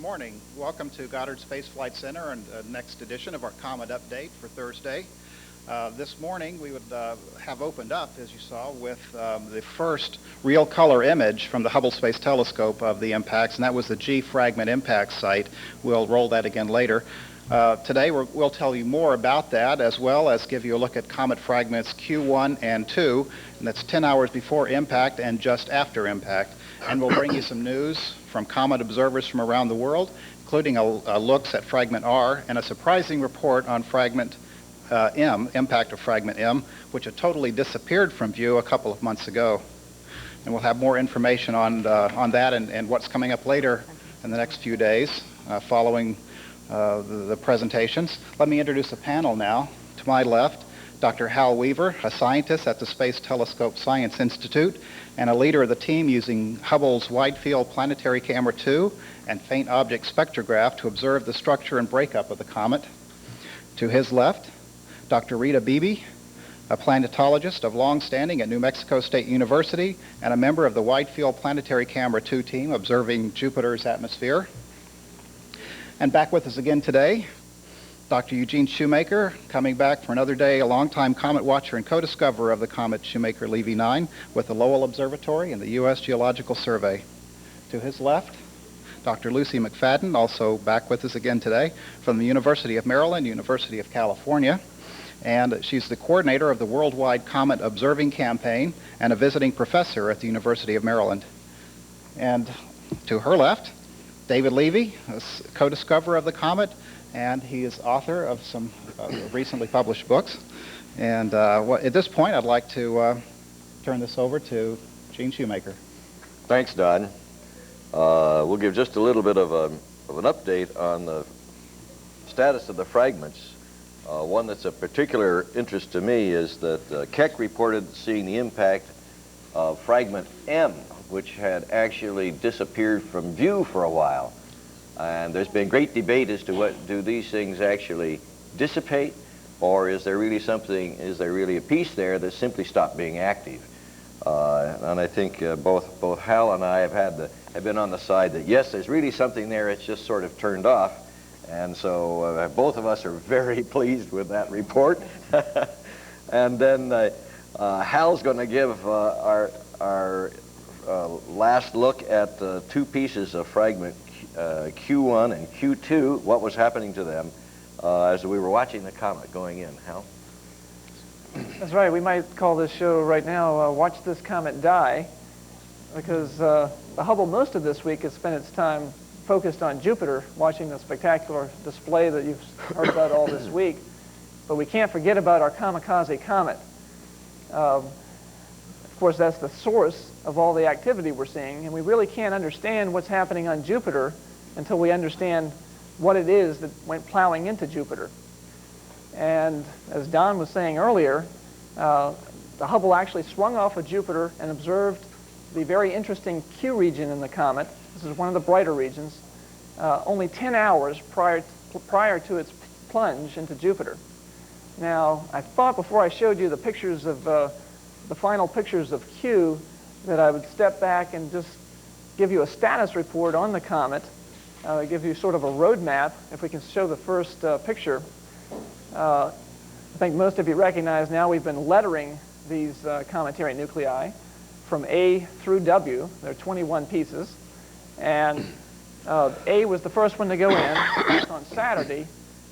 morning. Welcome to Goddard Space Flight Center and next edition of our Comet Update for Thursday. This morning we would have opened up, as you saw, with the first real color image from the Hubble Space Telescope of the impacts, and that was the G fragment impact site. We'll roll that again later. Today we'll tell you more about that, as well as give you a look at comet fragments Q1 and 2, and that's 10 hours before impact and just after impact. And we'll bring you some news from comet observers from around the world, including looks at fragment R and a surprising report on fragment M, impact of fragment M, which had totally disappeared from view a couple of months ago. And we'll have more information on that and what's coming up later in the next few days following the presentations. Let me introduce the panel now. To my left, Dr. Hal Weaver, a scientist at the Space Telescope Science Institute and a leader of the team using Hubble's Wide Field Planetary Camera 2 and Faint Object Spectrograph to observe the structure and breakup of the comet. To his left, Dr. Rita Beebe, a planetologist of long standing at New Mexico State University and a member of the Wide Field Planetary Camera 2 team observing Jupiter's atmosphere. And back with us again today, Dr. Eugene Shoemaker, coming back for another day, a longtime comet watcher and co-discoverer of the Comet Shoemaker-Levy 9 with the Lowell Observatory and the U.S. Geological Survey. To his left, Dr. Lucy McFadden, also back with us again today, from the University of Maryland, University of California. And she's the coordinator of the Worldwide Comet Observing Campaign and a visiting professor at the University of Maryland. And to her left, David Levy, a co-discoverer of the comet, and he is author of some recently published books. And at this point, I'd like to turn this over to Gene Shoemaker. Thanks, Don. We'll give just a little bit of an update on the status of the fragments. One that's of particular interest to me is that Keck reported seeing the impact of fragment M, which had actually disappeared from view for a while. And there's been great debate as to what do these things actually dissipate, or is there really something, is there really a piece there that simply stopped being active? And I think both Hal and I have been on the side that yes, there's really something there, it's just sort of turned off. And so both of us are very pleased with that report. And then Hal's going to give our last look at two pieces of fragment Q1 and Q2, what was happening to them as we were watching the comet going in. Hal? That's right. We might call this show right now, Watch This Comet Die, because the Hubble most of this week has spent its time focused on Jupiter, watching the spectacular display that you've heard about all this week. But we can't forget about our kamikaze comet. Of course, that's the source of all the activity we're seeing, and we really can't understand what's happening on Jupiter until we understand what it is that went plowing into Jupiter. And as Don was saying earlier, the Hubble actually swung off of Jupiter and observed the very interesting Q region in the comet. This is one of the brighter regions, only 10 hours prior to its plunge into Jupiter. Now, I thought before I showed you the pictures of the final pictures of Q that I would step back and just give you a status report on the comet, give you sort of a roadmap. If we can show the first picture. I think most of you recognize now we've been lettering these cometary nuclei from A through W. There are 21 pieces. And A was the first one to go in on Saturday.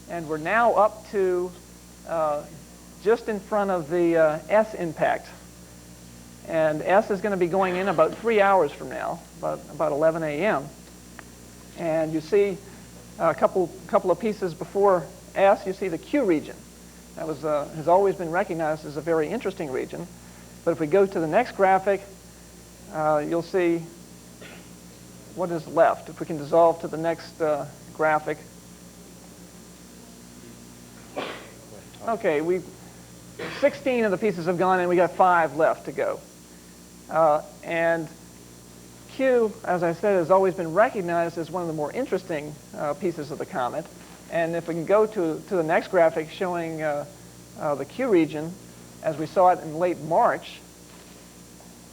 And we're now up to just in front of the S impact. And S is going to be going in about 3 hours from now, about 11 a.m. And you see a couple of pieces before S, you see the Q region. That has always been recognized as a very interesting region. But if we go to the next graphic, you'll see what is left. If we can dissolve to the next graphic. Okay, 16 of the pieces have gone in, we got 5 left to go. And Q, as I said, has always been recognized as one of the more interesting pieces of the comet. And if we can go to the next graphic showing the Q region, as we saw it in late March,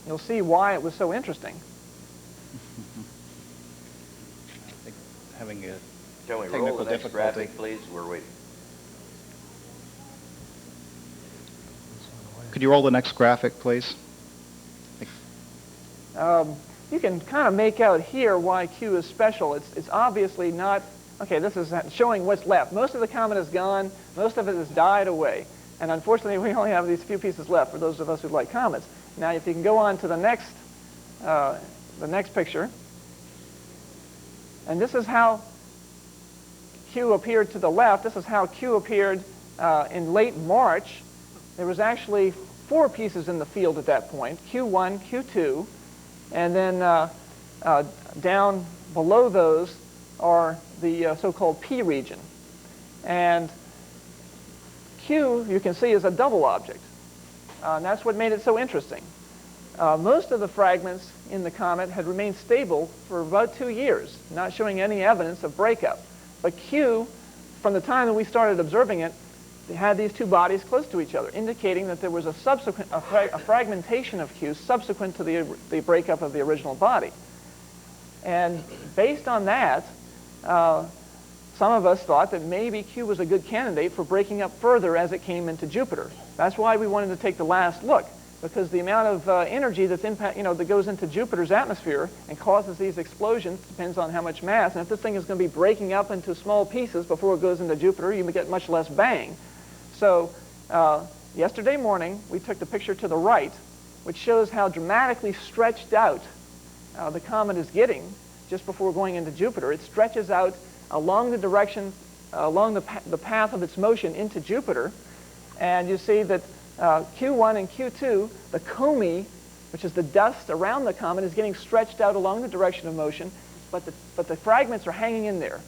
you'll see why it was so interesting. having a Can we technical roll the next difficulty. graphic, please? We're waiting. Could you roll the next graphic, please? You can kind of make out here why Q is special. It's obviously not, okay, this is showing what's left. Most of the comet is gone. Most of it has died away. And unfortunately, we only have these few pieces left for those of us who like comets. Now, if you can go on to the next picture. And this is how Q appeared to the left. This is how Q appeared in late March. There was actually 4 pieces in the field at that point, Q1, Q2, and then down below those are the so-called P region. And Q, you can see, is a double object. And that's what made it so interesting. Most of the fragments in the comet had remained stable for about 2 years, not showing any evidence of breakup. But Q, from the time that we started observing it, they had these 2 bodies close to each other, indicating that there was a fragmentation of Q subsequent to the breakup of the original body. And based on that, some of us thought that maybe Q was a good candidate for breaking up further as it came into Jupiter. That's why we wanted to take the last look, because the amount of energy that's that goes into Jupiter's atmosphere and causes these explosions depends on how much mass. And if this thing is going to be breaking up into small pieces before it goes into Jupiter, you get much less bang. So yesterday morning, we took the picture to the right, which shows how dramatically stretched out the comet is getting just before going into Jupiter. It stretches out along the direction, along the path of its motion into Jupiter. And you see that Q1 and Q2, the Comet, which is the dust around the comet, is getting stretched out along the direction of motion, but the fragments are hanging in there.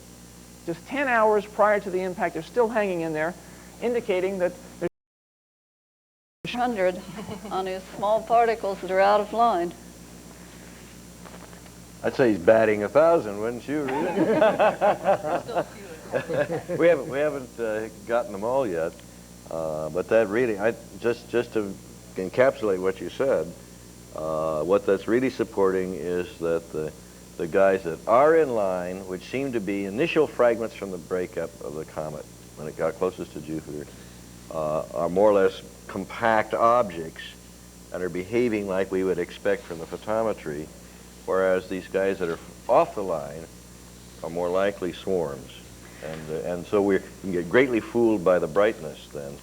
Just 10 hours prior to the impact, they're still hanging in there, indicating that there's 100 on these small particles that are out of line. I'd say he's batting 1,000, wouldn't you, Rita? we haven't gotten them all yet, but that really, just to encapsulate what you said, what that's really supporting is that the guys that are in line, which seem to be initial fragments from the breakup of the comet when it got closest to Jupiter, are more or less compact objects and are behaving like we would expect from the photometry, whereas these guys that are off the line are more likely swarms. And so we can get greatly fooled by the brightness then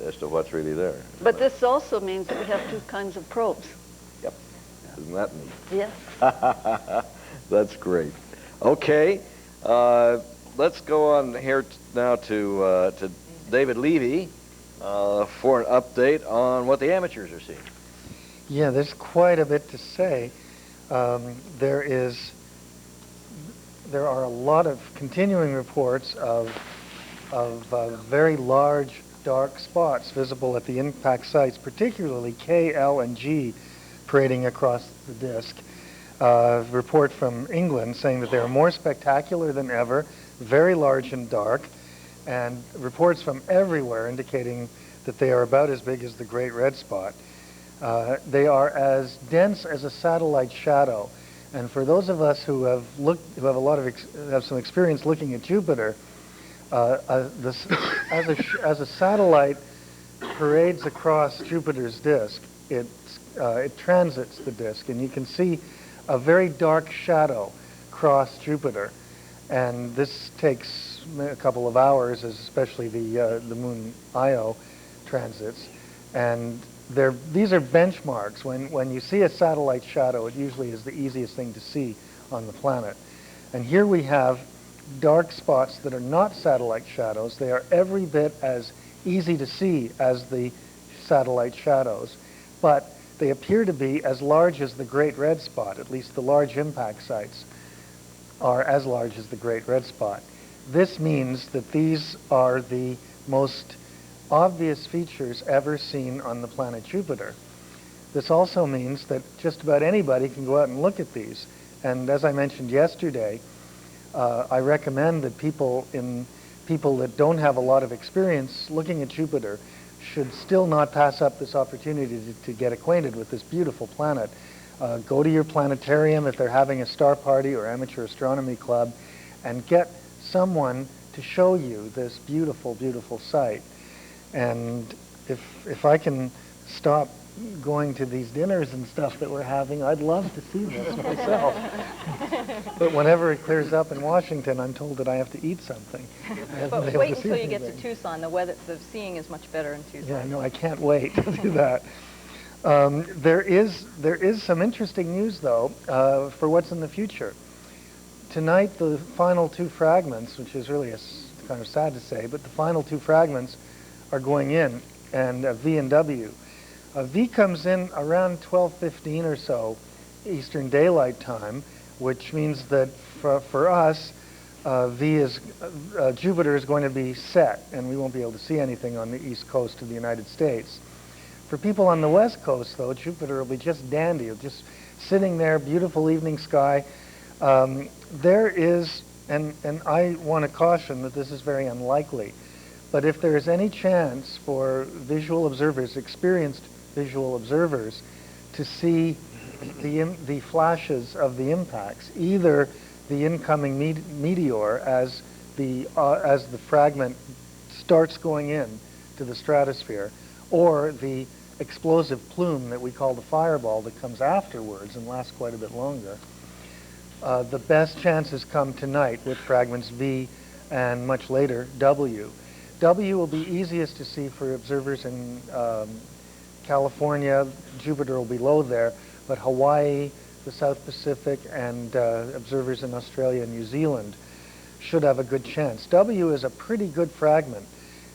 as to what's really there. But this also means that we have 2 kinds of probes. Yep. Isn't that neat? Yes. That's great. Okay. Let's go on here now to David Levy for an update on what the amateurs are seeing. Yeah, there's quite a bit to say. There are a lot of continuing reports of very large dark spots visible at the impact sites, particularly K, L, and G parading across the disk. Report from England saying that they are more spectacular than ever, very large and dark, and reports from everywhere indicating that they are about as big as the Great Red Spot. They are as dense as a satellite shadow, and for those of us who have some experience looking at Jupiter, as a satellite parades across Jupiter's disk, it transits the disk, and you can see a very dark shadow cross Jupiter, and this takes a couple of hours, especially the moon Io transits, and these are benchmarks. When you see a satellite shadow, it usually is the easiest thing to see on the planet. And here we have dark spots that are not satellite shadows. They are every bit as easy to see as the satellite shadows, but they appear to be as large as the Great Red Spot. At least the large impact sites are as large as the Great Red Spot. This means that these are the most obvious features ever seen on the planet Jupiter. This also means that just about anybody can go out and look at these. And as I mentioned yesterday, I recommend that people that don't have a lot of experience looking at Jupiter should still not pass up this opportunity to get acquainted with this beautiful planet. Go to your planetarium if they're having a star party or amateur astronomy club and get someone to show you this beautiful, beautiful sight. And if I can stop going to these dinners and stuff that we're having, I'd love to see this myself. But whenever it clears up in Washington, I'm told that I have to eat something. I haven't But been able wait to see until you get to anything. Tucson. The seeing is much better in Tucson. Yeah, no, I can't wait to do that. There is some interesting news, though, for what's in the future. Tonight, the final two fragments, which is really kind of sad to say, but the final two fragments are going in, and V and W. V comes in around 12:15 or so Eastern Daylight Time, which means that for us, Jupiter is going to be set, and we won't be able to see anything on the east coast of the United States. For people on the west coast, though, Jupiter will be just dandy, just sitting there, beautiful evening sky. There is, and I want to caution that this is very unlikely, but if there is any chance for visual observers, experienced visual observers, to see the flashes of the impacts, either the incoming meteor as the fragment starts going in to the stratosphere, or the explosive plume that we call the fireball that comes afterwards and lasts quite a bit longer. The best chances come tonight with fragments V and much later W. W will be easiest to see for observers in California. Jupiter will be low there, but Hawaii, the South Pacific, and observers in Australia and New Zealand should have a good chance. W is a pretty good fragment.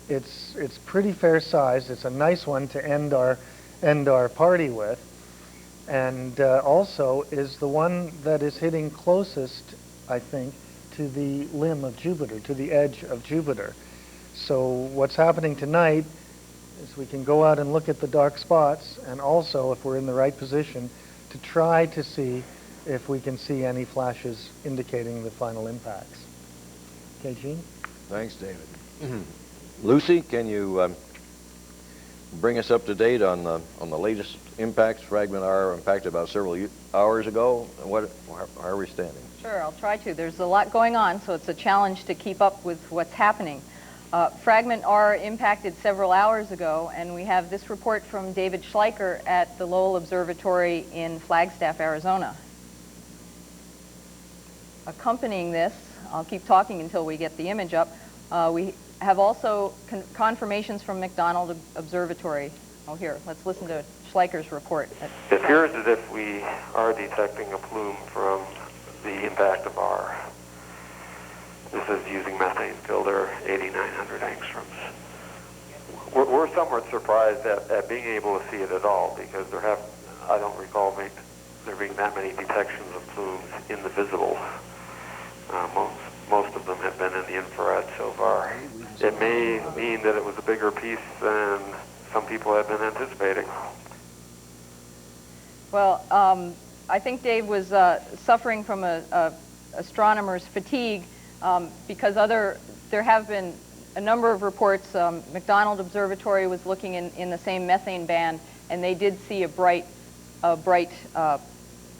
It's pretty fair sized. It's a nice one to end our party with, and also is the one that is hitting closest, I think, to the limb of Jupiter, to the edge of Jupiter. So what's happening tonight is we can go out and look at the dark spots, and also, if we're in the right position, to try to see if we can see any flashes indicating the final impacts. Okay, Gene? Thanks, David. Lucy, can you bring us up to date on the latest impacts? Fragment R impacted about several hours ago. How are we standing? Sure, I'll try to. There's a lot going on, so it's a challenge to keep up with what's happening. Fragment R impacted several hours ago, and we have this report from David Schleicher at the Lowell Observatory in Flagstaff, Arizona. Accompanying this, I'll keep talking until we get the image up, we have also confirmations from McDonald Observatory. Oh, here, let's listen to Schleicher's report. It appears as if we are detecting a plume from the impact of R. This is using methane filter, 8,900 angstroms. We're somewhat surprised at being able to see it at all, because I don't recall there being that many detections of plumes in the visible. Most of them have been in the infrared so far. It may mean that it was a bigger piece than some people have been anticipating. Well, I think Dave was suffering from a astronomer's fatigue, because there have been a number of reports. McDonald Observatory was looking in the same methane band, and they did see a bright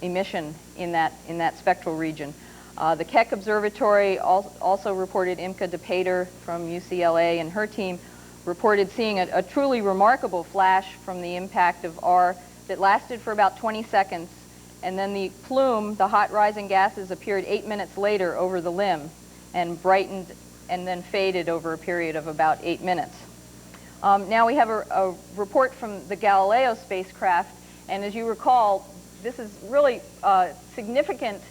emission in that spectral region. The Keck Observatory also reported, Imke de Pater from UCLA and her team reported seeing a truly remarkable flash from the impact of R that lasted for about 20 seconds, and then the plume, the hot rising gases, appeared 8 minutes later over the limb and brightened and then faded over a period of about 8 minutes. Now we have a report from the Galileo spacecraft, and as you recall, this is really significant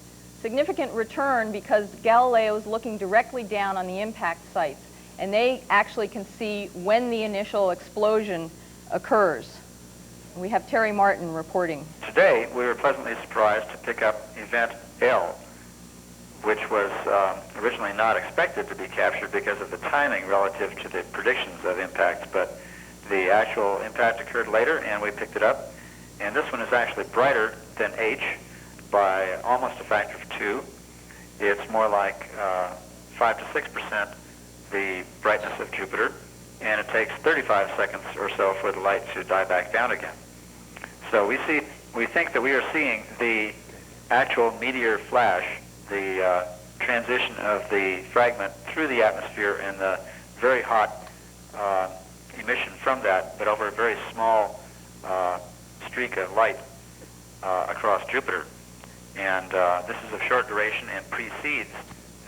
return, because Galileo is looking directly down on the impact sites, and they actually can see when the initial explosion occurs. We have Terry Martin reporting. Today, we were pleasantly surprised to pick up event L, which was originally not expected to be captured because of the timing relative to the predictions of impacts, but the actual impact occurred later, and we picked it up. And this one is actually brighter than H by almost a factor of 2. It's more like 5 to 6% the brightness of Jupiter, and it takes 35 seconds or so for the light to die back down again. So we think that we are seeing the actual meteor flash, the transition of the fragment through the atmosphere and the very hot emission from that, but over a very small streak of light across Jupiter. And this is of short duration and precedes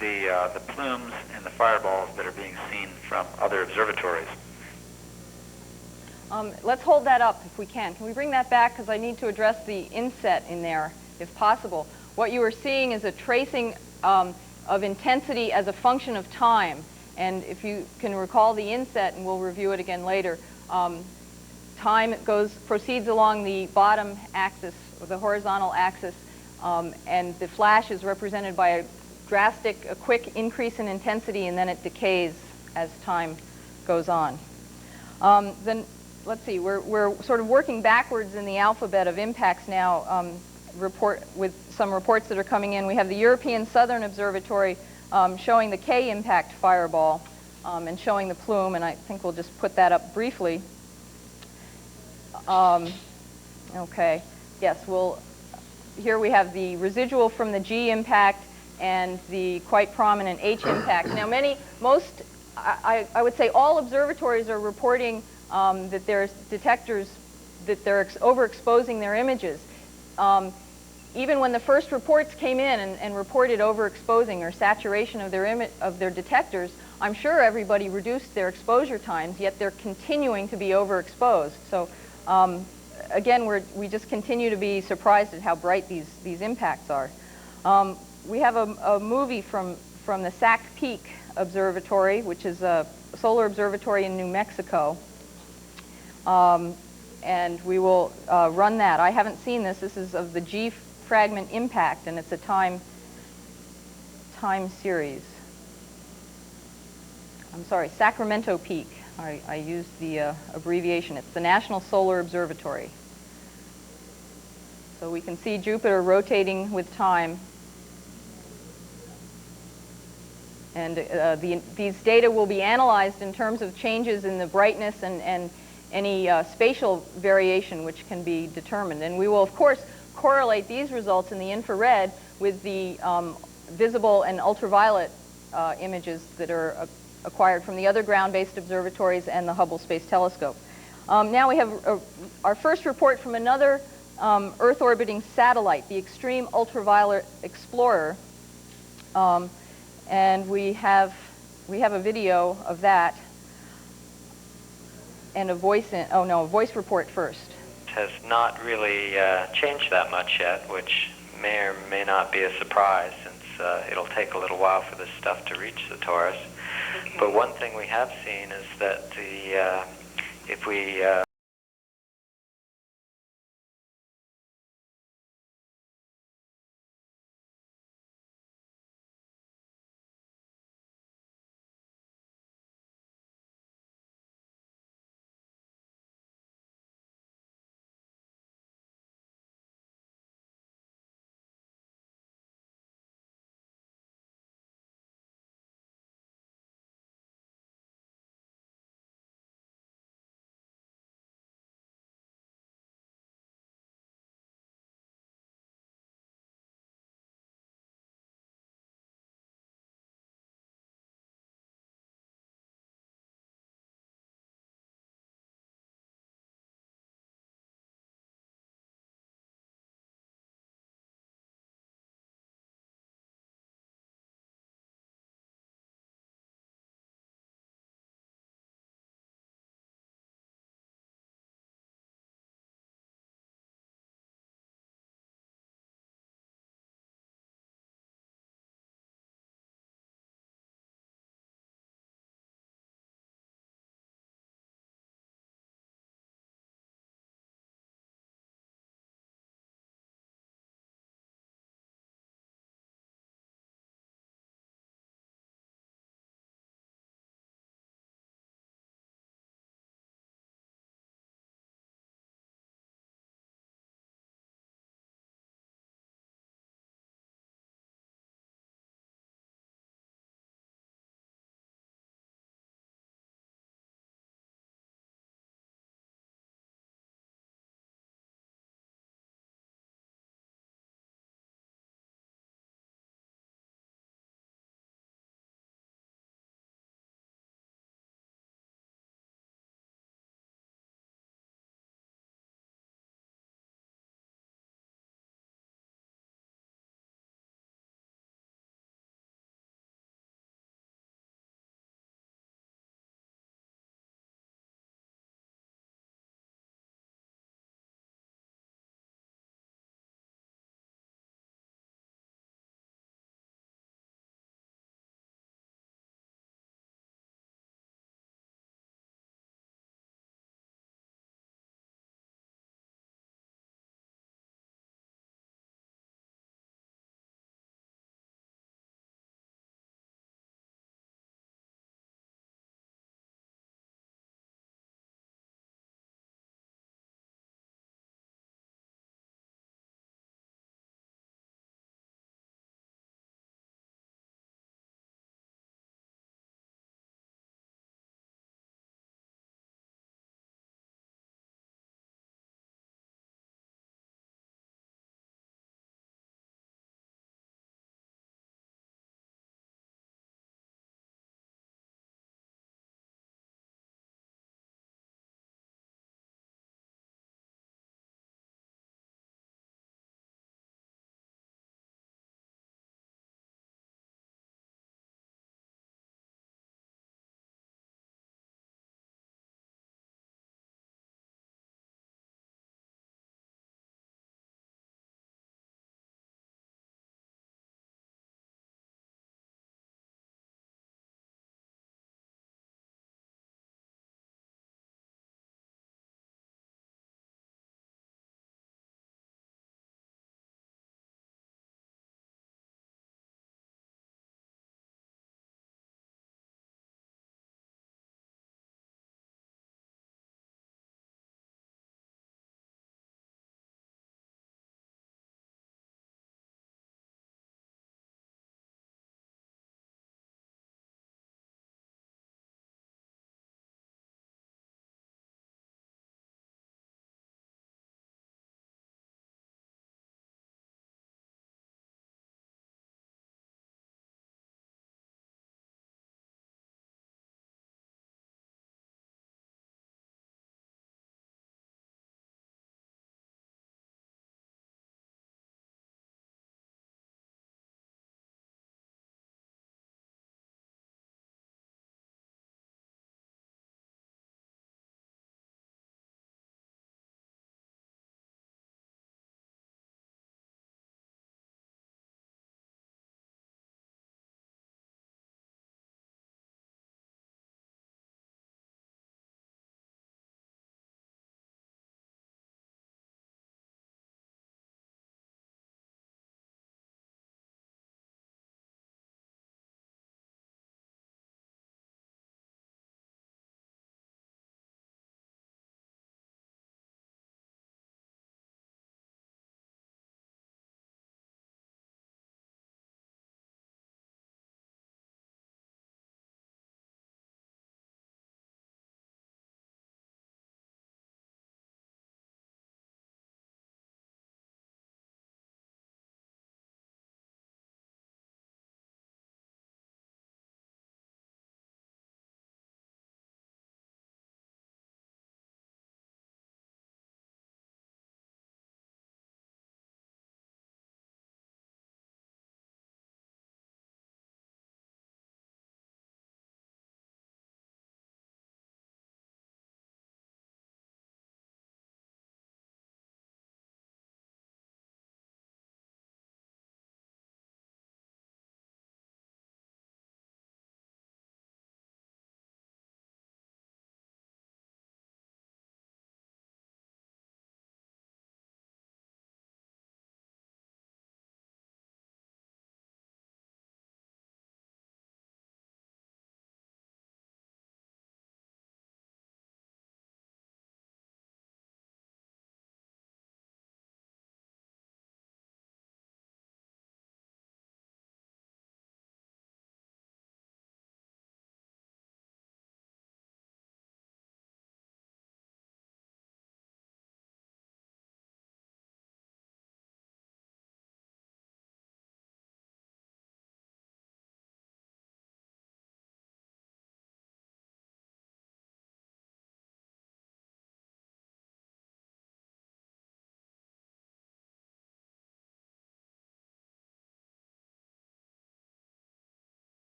the plumes and the fireballs that are being seen from other observatories. Let's hold that up if we can. Can we bring that back? Because I need to address the inset in there, if possible. What you are seeing is a tracing of intensity as a function of time. And if you can recall the inset, and we'll review it again later, time proceeds along the bottom axis, or the horizontal axis, and the flash is represented by a quick increase in intensity, and then it decays as time goes on. Then let's see, we're sort of working backwards in the alphabet of impacts now, with some reports that are coming in. We have the European Southern Observatory showing the K impact fireball and showing the plume, and I think we'll just put that up briefly. Okay, yes, here we have the residual from the G impact and the quite prominent H impact. Now I would say all observatories are reporting that there's detectors, that they're overexposing their images. Even when the first reports came in and reported overexposing or saturation of their detectors, I'm sure everybody reduced their exposure times, yet they're continuing to be overexposed. So again, we just continue to be surprised at how bright these impacts are. We have a movie from the Sac Peak Observatory, which is a solar observatory in New Mexico. And we will run that. I haven't seen this. This is of the G fragment impact, and it's a time series. I'm sorry, Sacramento Peak. I used the abbreviation. It's the National Solar Observatory. So we can see Jupiter rotating with time. And these data will be analyzed in terms of changes in the brightness and any spatial variation which can be determined. And we will, of course, correlate these results in the infrared with the visible and ultraviolet images that are acquired from the other ground-based observatories and the Hubble Space Telescope. Now we have our first report from another Earth-orbiting satellite, the Extreme Ultraviolet Explorer. And we have a video of that and a voice report first. Has not really changed that much yet, which may or may not be a surprise, since it'll take a little while for this stuff to reach the torus. But one thing we have seen is that if we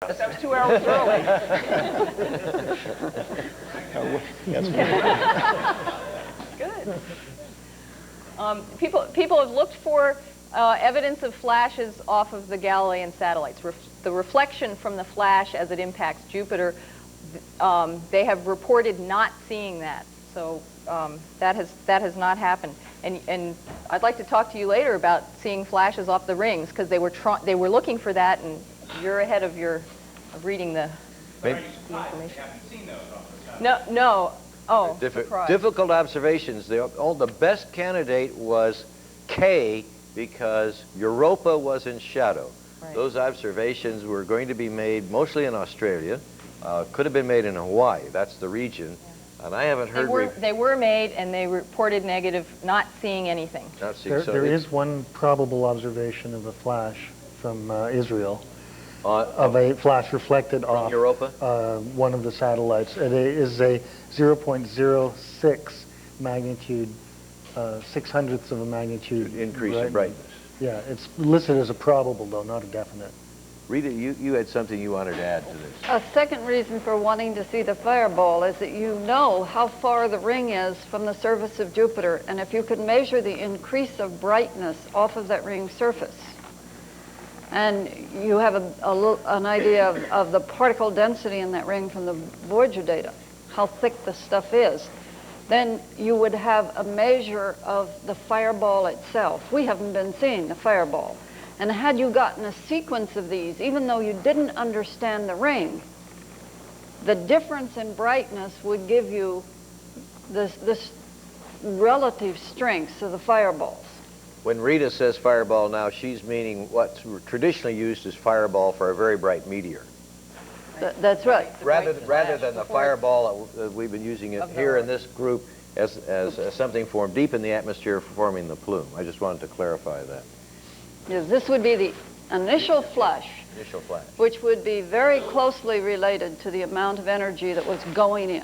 But that was 2 hours early. Good. People have looked for evidence of flashes off of the Galilean satellites. The reflection from the flash as it impacts Jupiter, they have reported not seeing that. So that has not happened. And I'd like to talk to you later about seeing flashes off the rings, because they were looking for that, and you're ahead of reading the information. No. Oh, surprise. Difficult observations. The best candidate was K, because Europa was in shadow. Right. Those observations were going to be Mm-hmm. made mostly in Australia. Could have been made in Hawaii. That's the region. And I haven't heard... They were made, and they reported negative, not seeing anything. Not seeing, There is one probable observation of a flash from Israel, of a flash reflected off Europa? One of the satellites. It is a 0.06 magnitude, 600ths of a magnitude Increase in brightness. Yeah, it's listed as a probable, though, not a definite. Rita, you had something you wanted to add to this. A second reason for wanting to see the fireball is that you know how far the ring is from the surface of Jupiter, and if you could measure the increase of brightness off of that ring surface, and you have an idea of the particle density in that ring from the Voyager data, how thick the stuff is, then you would have a measure of the fireball itself. We haven't been seeing the fireball. And had you gotten a sequence of these, even though you didn't understand the ring, the difference in brightness would give you this relative strengths of the fireballs. When Rita says fireball now, she's meaning what's traditionally used as fireball for a very bright meteor. That's right. Rather than the fireball that we've been using it here in this group as something formed deep in the atmosphere forming the plume. I just wanted to clarify that. Yes, this would be the initial flash, which would be very closely related to the amount of energy that was going in.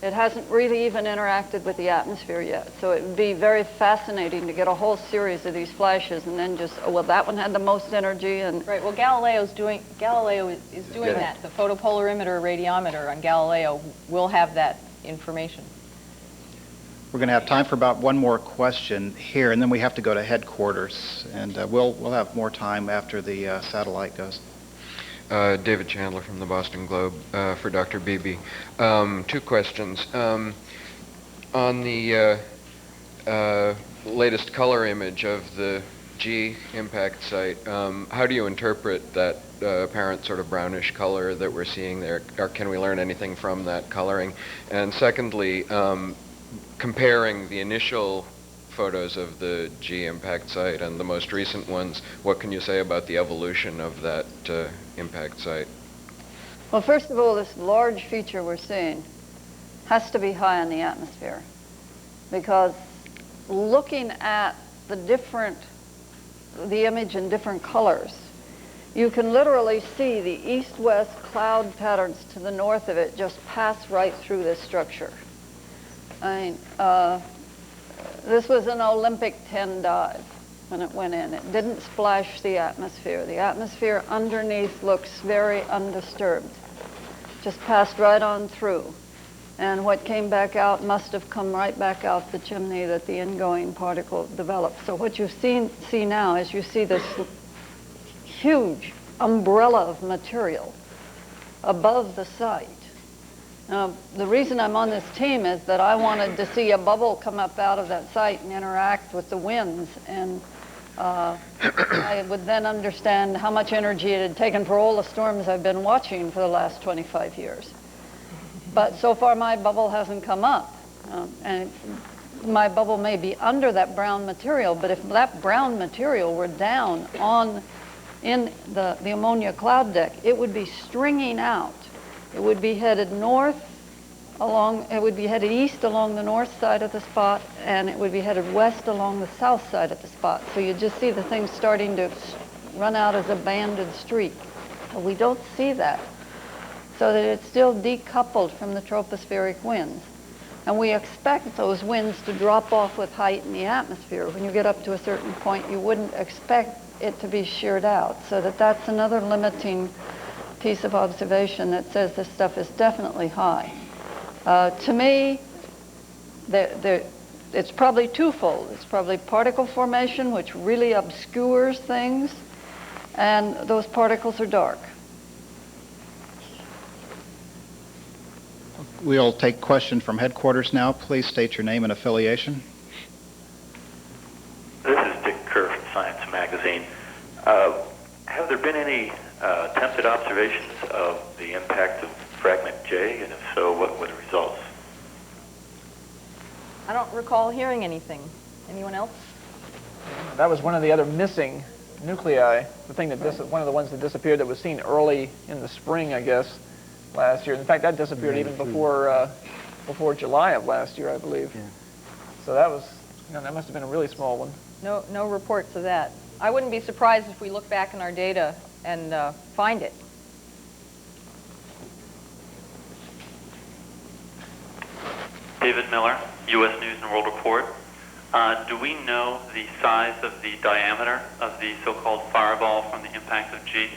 It hasn't really even interacted with the atmosphere yet, so it would be very fascinating to get a whole series of these flashes and then just, oh, well, that one had the most energy. And right. Well, Galileo is doing that. The photopolarimeter radiometer on Galileo will have that information. We're going to have time for about one more question here, and then we have to go to headquarters, and we'll have more time after the satellite goes. David Chandler from the Boston Globe for Dr. Beebe. 2 questions. On the latest color image of the G impact site, how do you interpret that apparent sort of brownish color that we're seeing there? Or can we learn anything from that coloring? And secondly, comparing the initial photos of the G impact site and the most recent ones, what can you say about the evolution of that impact site? well, first of all, this large feature we're seeing has to be high in the atmosphere, because looking at the image in different colors, you can literally see the east-west cloud patterns to the north of it just pass right through this structure. I mean, this was an Olympic 10 dive when it went in. It didn't splash the atmosphere. The atmosphere underneath looks very undisturbed. Just passed right on through. And what came back out must have come right back out the chimney that the ingoing particle developed. So what you see now is you see this huge umbrella of material above the site. Now, the reason I'm on this team is that I wanted to see a bubble come up out of that site and interact with the winds, and I would then understand how much energy it had taken for all the storms I've been watching for the last 25 years. But so far my bubble hasn't come up, and my bubble may be under that brown material, but if that brown material were down in the ammonia cloud deck, it would be stringing out. It would be headed east along the north side of the spot, and it would be headed west along the south side of the spot. So you just see the thing starting to run out as a banded streak. But we don't see that, so that it's still decoupled from the tropospheric winds. And we expect those winds to drop off with height in the atmosphere. When you get up to a certain point, you wouldn't expect it to be sheared out. So that's another limiting piece of observation that says this stuff is definitely high. To me, it's probably twofold. It's probably particle formation, which really obscures things, and those particles are dark. We'll take question from headquarters now. Please state your name and affiliation. This is Dick Kerr from Science Magazine. Have there been any attempted observations of the impact of fragment J, and if so, what were the results? I don't recall hearing anything. Anyone else? That was one of the other missing nuclei, the thing that one of the ones that disappeared that was seen early in the spring, I guess, last year. In fact, that disappeared even before July of last year, I believe. Yeah. So that was, that must have been a really small one. No reports of that. I wouldn't be surprised if we look back in our data and find it. David Miller, U.S. News and World Report. Do we know the size of the diameter of the so-called fireball from the impact of G?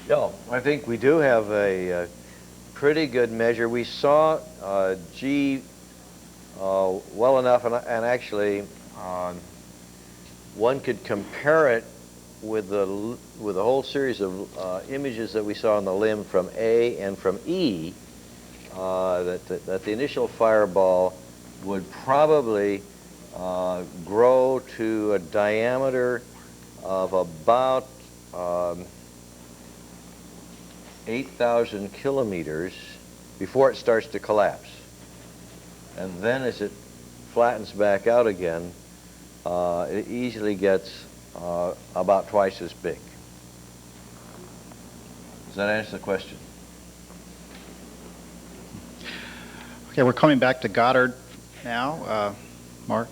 Yeah, I think we do have a pretty good measure. We saw G well enough, and actually one could compare it with a whole series of images that we saw on the limb from A and from E, that the initial fireball would probably grow to a diameter of about 8,000 kilometers before it starts to collapse. And then as it flattens back out again, it easily gets about twice as big. Does that answer the question? Okay, we're coming back to Goddard now. Mark?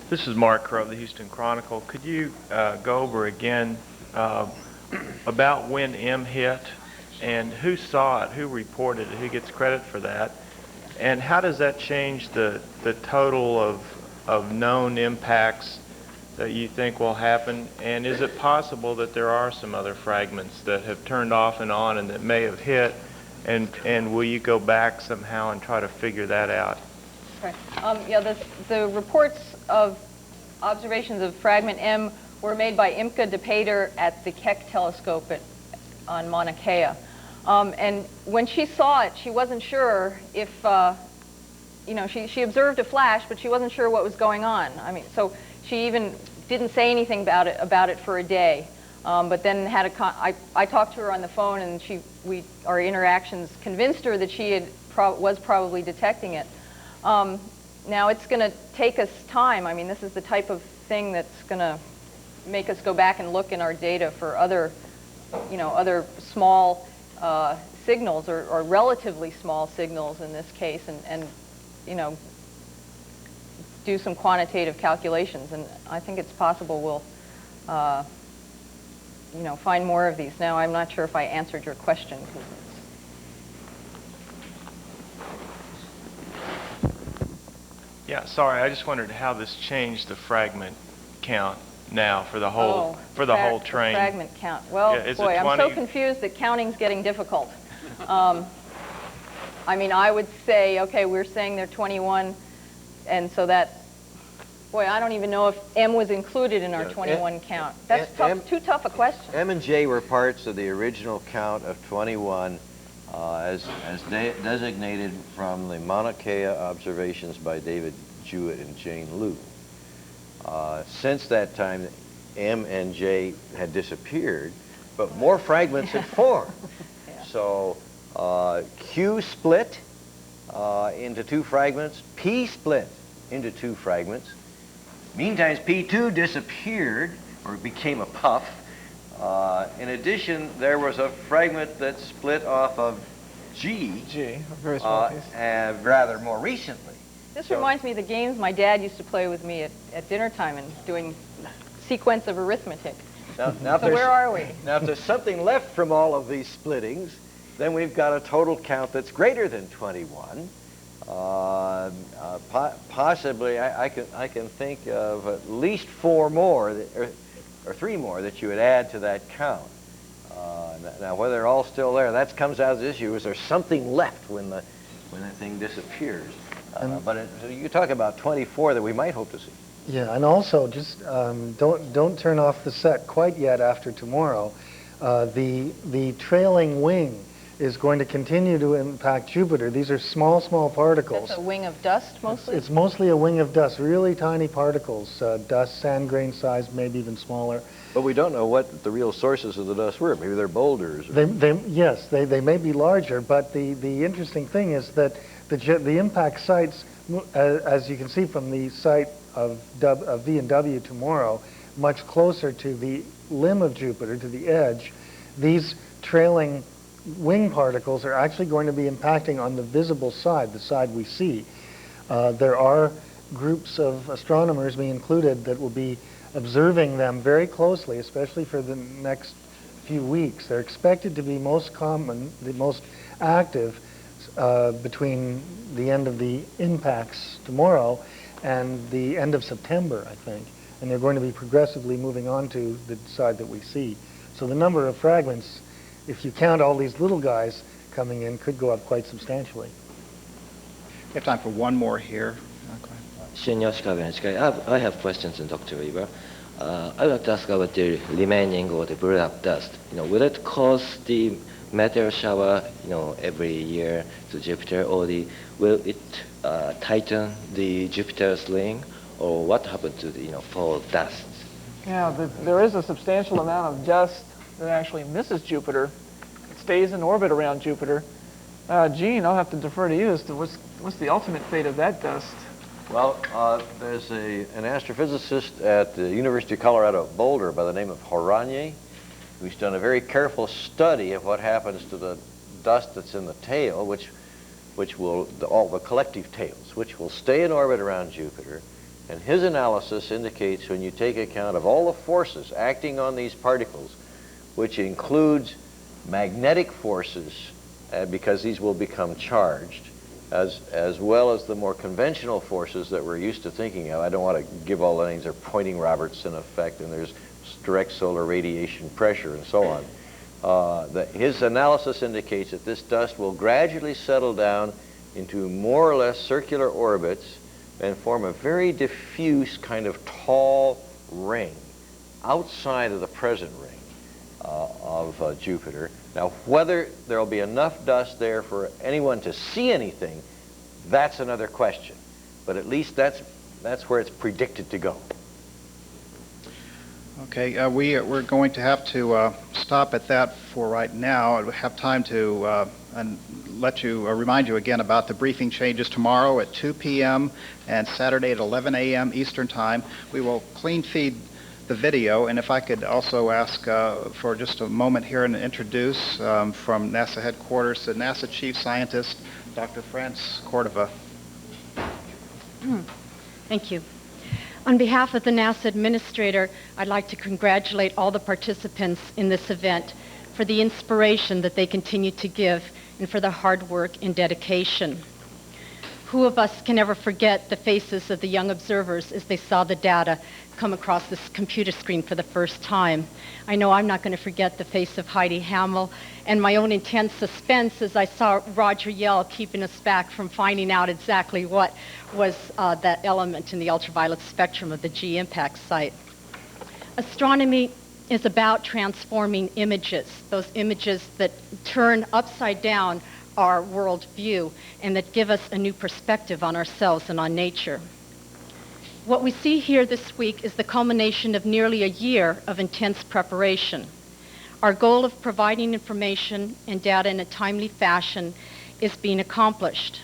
This is Mark Crow of the Houston Chronicle. Could you go over again about when M hit and who saw it, who reported it, who gets credit for that, and how does that change the total of known impacts that you think will happen? And is it possible that there are some other fragments that have turned off and on and that may have hit, and will you go back somehow and try to figure that out? Okay. Yeah, the reports of observations of fragment M were made by Imke de Pater at the Keck telescope on Mauna Kea. And when she saw it, she wasn't sure if, she observed a flash, but she wasn't sure what was going on. I mean, so she even didn't say anything about it for a day. But then I talked to her on the phone, and our interactions convinced her that she was probably detecting it. Now it's going to take us time. I mean, this is the type of thing that's going to make us go back and look in our data for other small signals or relatively small signals in this case, and do some quantitative calculations. And I think it's possible we'll find more of these. Now, I'm not sure if I answered your question. Yeah, sorry. I just wondered how this changed the fragment count now for the whole whole train. Fragment count. Well, yeah, boy, I'm so confused that counting's getting difficult. I mean, I would say, okay, we're saying they're 21, and so that, boy, I don't even know if M was included in our 21 count. That's too tough a question. M and J were parts of the original count of 21 as designated from the Mauna Kea observations by David Jewett and Jane Liu. Since that time, M and J had disappeared, but more fragments had formed. Yeah. So Q split into two fragments, P split into two fragments. Meantime, P2 disappeared, or became a puff. In addition, there was a fragment that split off of G, a very small piece. Rather more recently. This reminds me of the games my dad used to play with me at dinner time and doing sequence of arithmetic. Now so where are we? Now, if there's something left from all of these splittings, then we've got a total count that's greater than 21. Possibly, I can think of at least 4 more, or 3 more that you would add to that count. Now, whether they're all still there, that comes out of the issue. Is there something left when that thing disappears? But you talk about 24 that we might hope to see. Yeah, and also just don't turn off the set quite yet after tomorrow. The trailing wing is going to continue to impact Jupiter. These are small particles. That's a wing of dust, mostly? It's mostly a wing of dust, really tiny particles, dust, sand grain size, maybe even smaller. But we don't know what the real sources of the dust were. Maybe they're boulders. Yes, they may be larger, but the interesting thing is that the impact sites, as you can see from the site of V and W tomorrow, much closer to the limb of Jupiter, to the edge, these trailing wing particles are actually going to be impacting on the visible side, the side we see. There are groups of astronomers, me included, that will be observing them very closely, especially for the next few weeks. They're expected to be most common, the most active, between the end of the impacts tomorrow and the end of September, I think. And they're going to be progressively moving on to the side that we see. So the number of fragments, if you count all these little guys coming in, could go up quite substantially. We have time for one more here. I have questions, Dr. Weaver. I would like to ask about the remaining or the build-up dust. Will it cause the meteor shower, every year to Jupiter, or will it tighten the Jupiter's ring, or what happened to the fall dust? Yeah, there is a substantial amount of dust that actually misses Jupiter. It stays in orbit around Jupiter. Gene, I'll have to defer to you as to what's the ultimate fate of that dust. Well, there's an astrophysicist at the University of Colorado Boulder by the name of Horanyi, who's done a very careful study of what happens to the dust that's in the tail, which will, all the collective tails, which will stay in orbit around Jupiter. And his analysis indicates when you take account of all the forces acting on these particles, which includes magnetic forces, because these will become charged, as well as the more conventional forces that we're used to thinking of. I don't want to give all the names. They're Poynting Robertson effect, and there's direct solar radiation pressure, and so on. His analysis indicates that this dust will gradually settle down into more or less circular orbits and form a very diffuse kind of tall ring outside of the present ring of Jupiter. Now, whether there will be enough dust there for anyone to see anything, that's another question. But at least that's where it's predicted to go. Okay, we're going to have to stop at that for right now. I have time to and let you remind you again about the briefing changes tomorrow at 2 p.m. and Saturday at 11 a.m. Eastern Time. We will clean feed the video, and if I could also ask for just a moment here and introduce from NASA headquarters the NASA Chief Scientist, Dr. France Cordova. Thank you. On behalf of the NASA Administrator, I'd like to congratulate all the participants in this event for the inspiration that they continue to give and for their hard work and dedication. Who of us can ever forget the faces of the young observers as they saw the data come across this computer screen for the first time? I know I'm not going to forget the face of Heidi Hamill and my own intense suspense as I saw Roger yell, keeping us back from finding out exactly what was that element in the ultraviolet spectrum of the G impact site. Astronomy is about transforming images, those images that turn upside down our world view and that give us a new perspective on ourselves and on nature. What we see here this week is the culmination of nearly a year of intense preparation. Our goal of providing information and data in a timely fashion is being accomplished.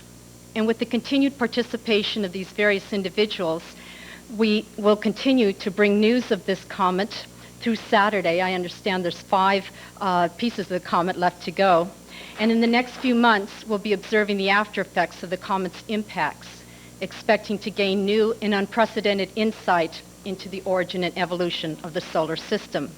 And with the continued participation of these various individuals, we will continue to bring news of this comet through Saturday. I understand there's 5 pieces of the comet left to go. And in the next few months, we'll be observing the after effects of the comet's impacts, expecting to gain new and unprecedented insight into the origin and evolution of the solar system.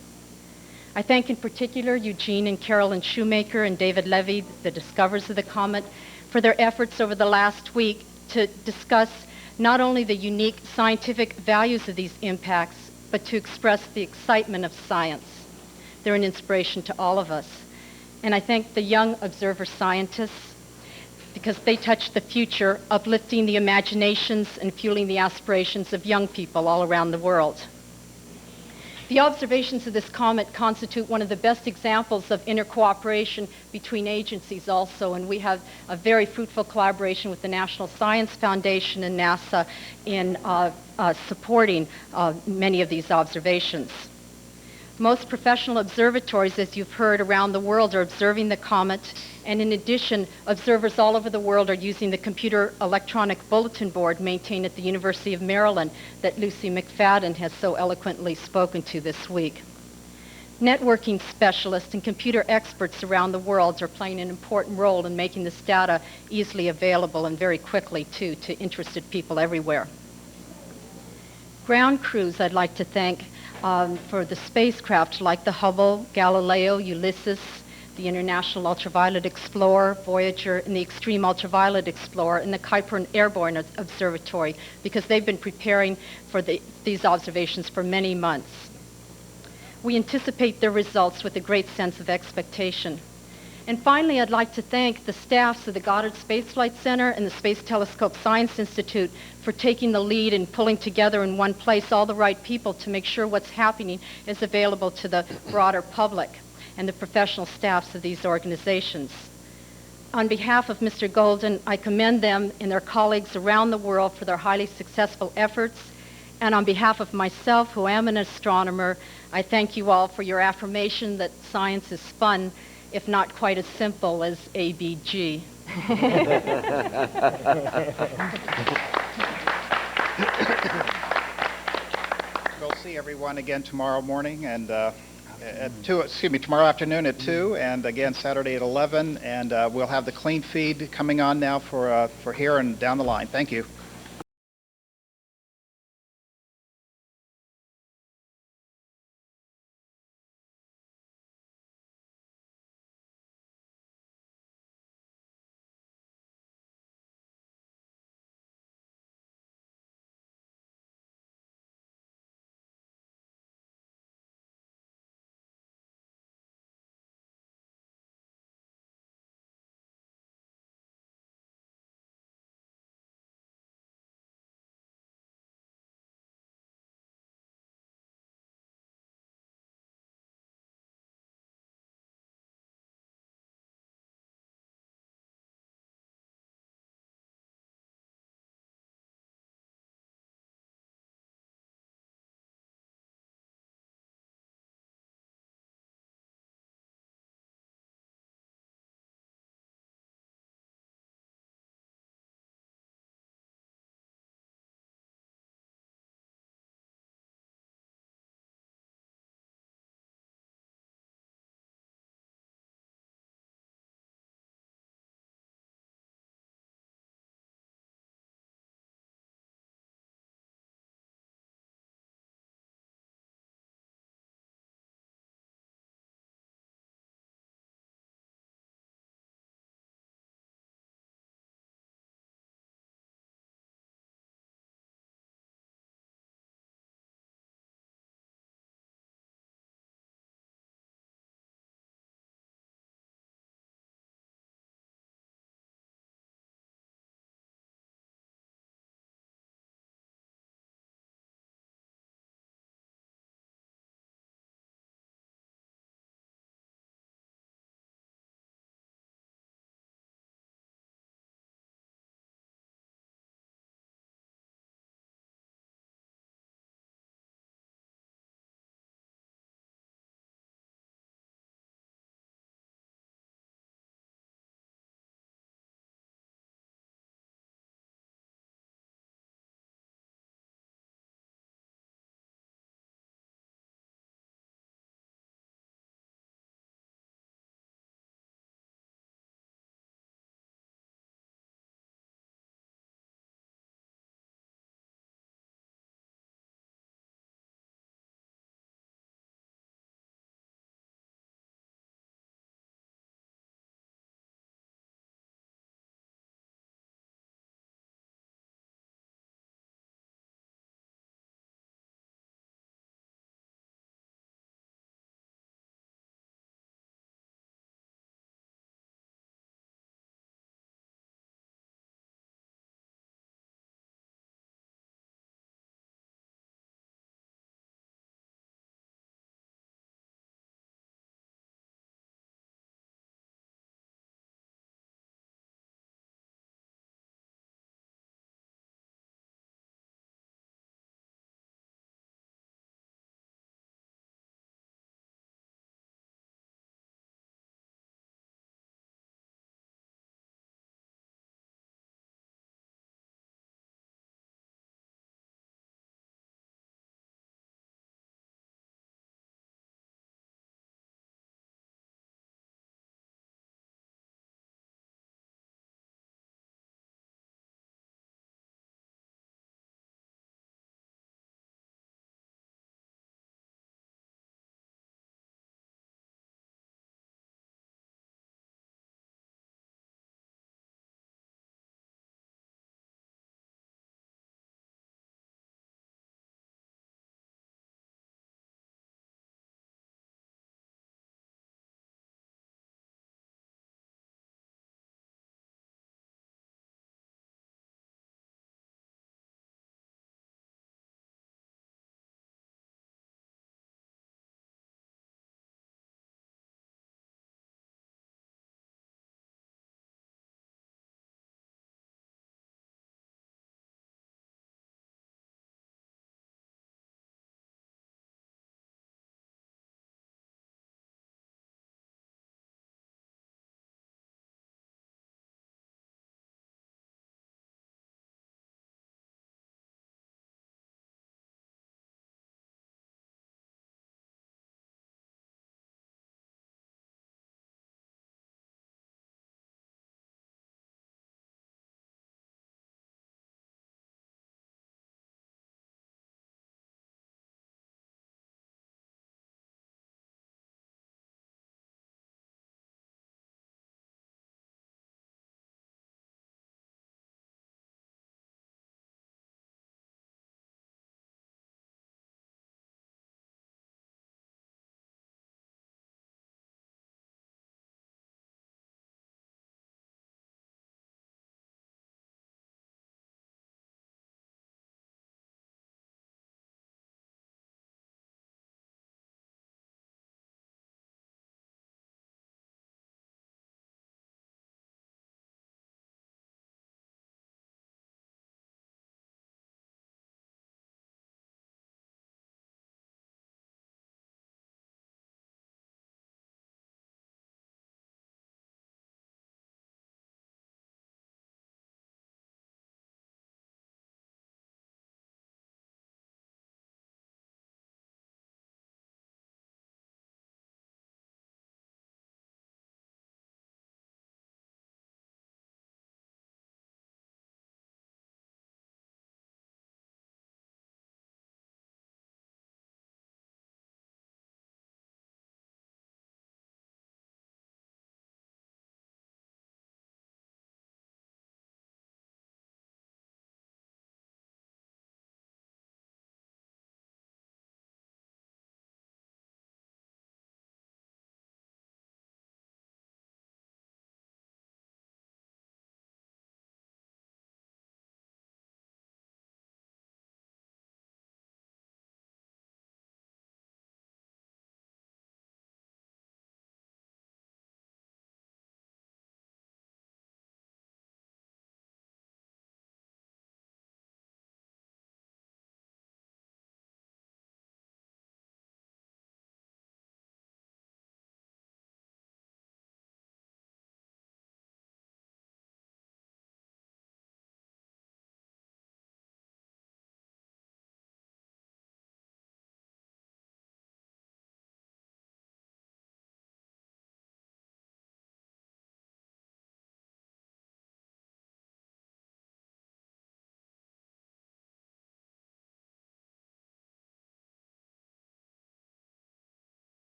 I thank in particular Eugene and Carolyn Shoemaker and David Levy, the discoverers of the comet, for their efforts over the last week to discuss not only the unique scientific values of these impacts, but to express the excitement of science. They're an inspiration to all of us. And I thank the young observer scientists because they touch the future, uplifting the imaginations and fueling the aspirations of young people all around the world. The observations of this comet constitute one of the best examples of intercooperation between agencies also, and we have a very fruitful collaboration with the National Science Foundation and NASA in supporting many of these observations. Most professional observatories, as you've heard, around the world are observing the comet, and in addition, observers all over the world are using the computer electronic bulletin board maintained at the University of Maryland that Lucy McFadden has so eloquently spoken to this week. Networking specialists and computer experts around the world are playing an important role in making this data easily available and very quickly, too, to interested people everywhere. Ground crews I'd like to thank for the spacecraft like the Hubble, Galileo, Ulysses, the International Ultraviolet Explorer, Voyager, and the Extreme Ultraviolet Explorer, and the Kuiper Airborne Observatory, because they've been preparing for these observations for many months. We anticipate their results with a great sense of expectation. And finally, I'd like to thank the staffs of the Goddard Space Flight Center and the Space Telescope Science Institute for taking the lead and pulling together in one place all the right people to make sure what's happening is available to the broader public and the professional staffs of these organizations. On behalf of Mr. Golden, I commend them and their colleagues around the world for their highly successful efforts. And on behalf of myself, who am an astronomer, I thank you all for your affirmation that science is fun, if not quite as simple as ABG. We'll see everyone again tomorrow morning and tomorrow afternoon at 2, and again Saturday at 11, and we'll have the clean feed coming on now for here and down the line. Thank you.